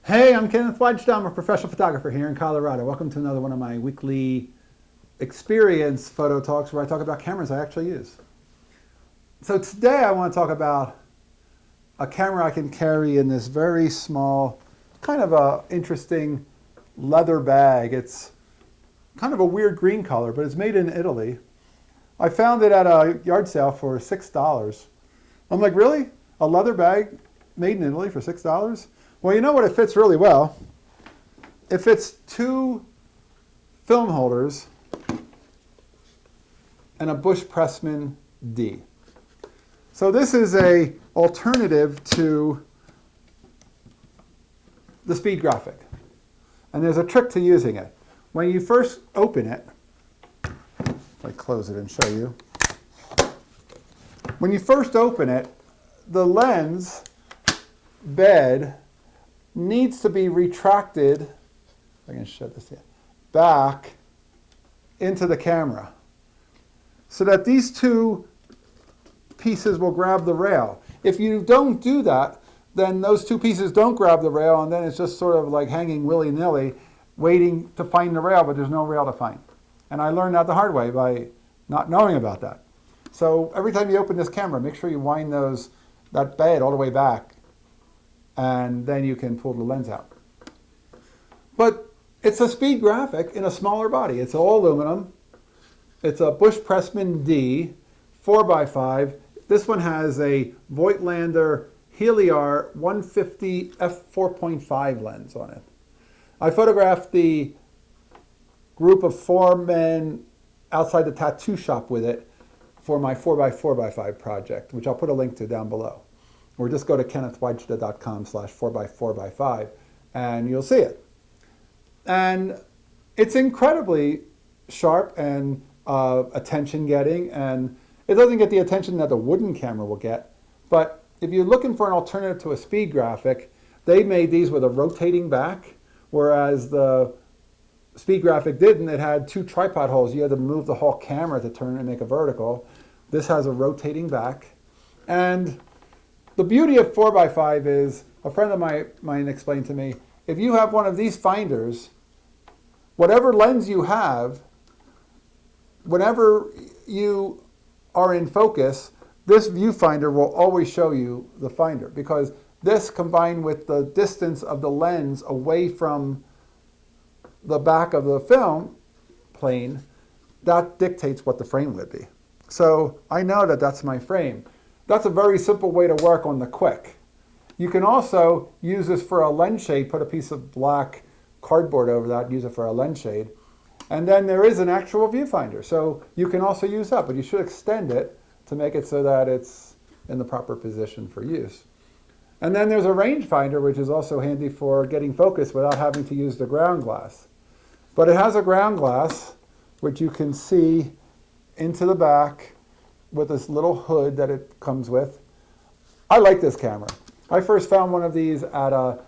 Hey, I'm Kenneth Wajda. I'm a professional photographer here in Colorado. Welcome to another one of my weekly experience photo talks where I talk about cameras I actually use. So today I want to talk about a camera I can carry in this very small, kind of a interesting leather bag. It's kind of a weird green color, but it's made in Italy. I found it at a yard sale for $6. I'm like, really? A leather bag made in Italy for $6? Well, you know what? It fits really well. It fits two film holders and a Busch Pressman D. So this is a alternative to the speed graphic. And there's a trick to using it. When you first open it, if I close it and show you. When you first open it, the lens bed needs to be retracted, if I can shut this in, back into the camera so that these two pieces will grab the rail. If you don't do that, then those two pieces don't grab the rail, and then it's just sort of like hanging willy-nilly, waiting to find the rail, but there's no rail to find. And I learned that the hard way by not knowing about that. So every time you open this camera, make sure you wind that bed all the way back, and then you can pull the lens out. But it's a speed graphic in a smaller body. It's all aluminum. It's a Busch Pressman D 4x5. This one has a Voigtlander 150mm f4.5 lens on it. I photographed the group of 4 men outside the tattoo shop with it for my 4x4x5 project, which I'll put a link to down below. Or just go to kennethwajda.com/4x4x5 and you'll see it. And it's incredibly sharp and attention-getting, and it doesn't get the attention that the wooden camera will get. But if you're looking for an alternative to a speed graphic, they made these with a rotating back, whereas the speed graphic didn't. It had 2 tripod holes. You had to move the whole camera to turn and make a vertical. This has a rotating back. And the beauty of 4x5 is, a friend of mine explained to me, if you have one of these finders, whatever lens you have, whenever you are in focus, this viewfinder will always show you the finder, because this, combined with the distance of the lens away from the back of the film plane, that dictates what the frame would be. So I know that that's my frame. That's a very simple way to work on the quick. You can also use this for a lens shade, put a piece of black cardboard over that, use it for a lens shade. And then there is an actual viewfinder. So you can also use that, but you should extend it to make it so that it's in the proper position for use. And then there's a rangefinder, which is also handy for getting focus without having to use the ground glass. But it has a ground glass, which you can see into the back with this little hood that it comes with. I like this camera. I first found one of these at an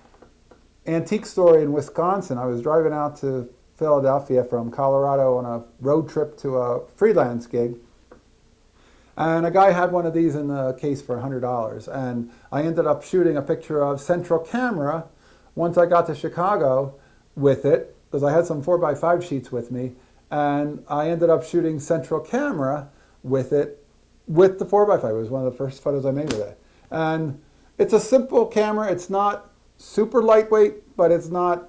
antique store in Wisconsin. I was driving out to Philadelphia from Colorado on a road trip to a freelance gig. And a guy had one of these in the case for $100. And I ended up shooting a picture of central camera once I got to Chicago with it, because I had some 4x5 sheets with me. And I ended up shooting central camera with it, with the 4x5. It was one of the first photos I made with it. And it's a simple camera. It's not super lightweight, but it's not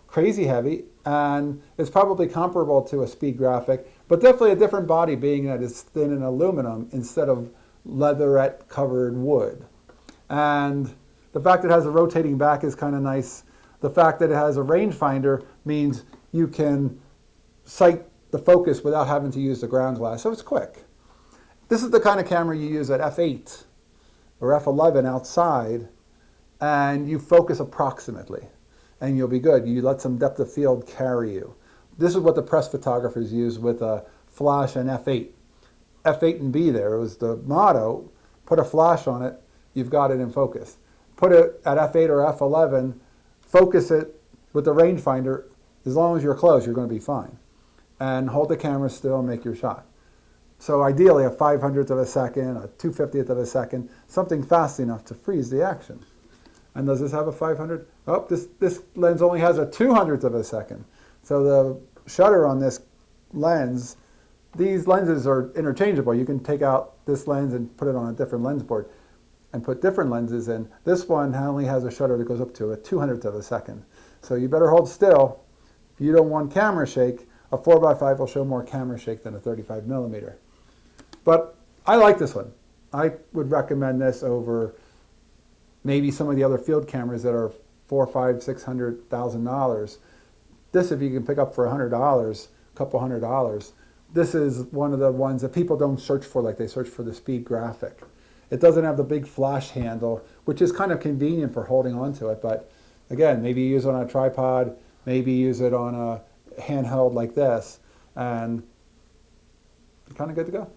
crazy heavy. And it's probably comparable to a speed graphic, but definitely a different body, being that it's thin and aluminum instead of leatherette covered wood. And the fact that it has a rotating back is kind of nice. The fact that it has a rangefinder means you can sight the focus without having to use the ground glass, so it's quick. This is the kind of camera you use at f8 or f11 outside, and you focus approximately, and you'll be good. You let some depth of field carry you. This is what the press photographers use with a flash and f8. F8 and B there, it was the motto. Put a flash on it, you've got it in focus. Put it at f8 or f11, focus it with the rangefinder. As long as you're close, you're going to be fine. And hold the camera still and make your shot. So ideally a 500th of a second, a 250th of a second, something fast enough to freeze the action. And does this have a 500? Oh, this lens only has a 200th of a second. So the shutter on this lens, these lenses are interchangeable. You can take out this lens and put it on a different lens board and put different lenses in. This one only has a shutter that goes up to a 200th of a second. So you better hold still. If you don't want camera shake, a 4x5 will show more camera shake than a 35mm. But I like this one. I would recommend this over maybe some of the other field cameras that are $400,000, $500,000, $600,000. This, if you can pick up for $100, a couple $100, this is one of the ones that people don't search for like they search for the speed graphic. It doesn't have the big flash handle, which is kind of convenient for holding onto it. But again, maybe you use it on a tripod, maybe use it on a handheld like this, and you're kind of good to go.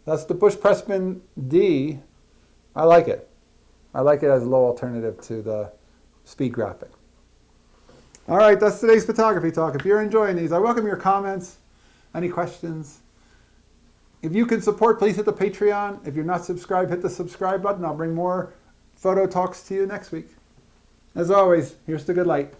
That's the Busch Pressman D. I like it. I like it as a low alternative to the speed graphic. All right, that's today's photography talk. If you're enjoying these, I welcome your comments, any questions. If you can support, please hit the Patreon. If you're not subscribed, hit the subscribe button. I'll bring more photo talks to you next week. As always, here's the good light.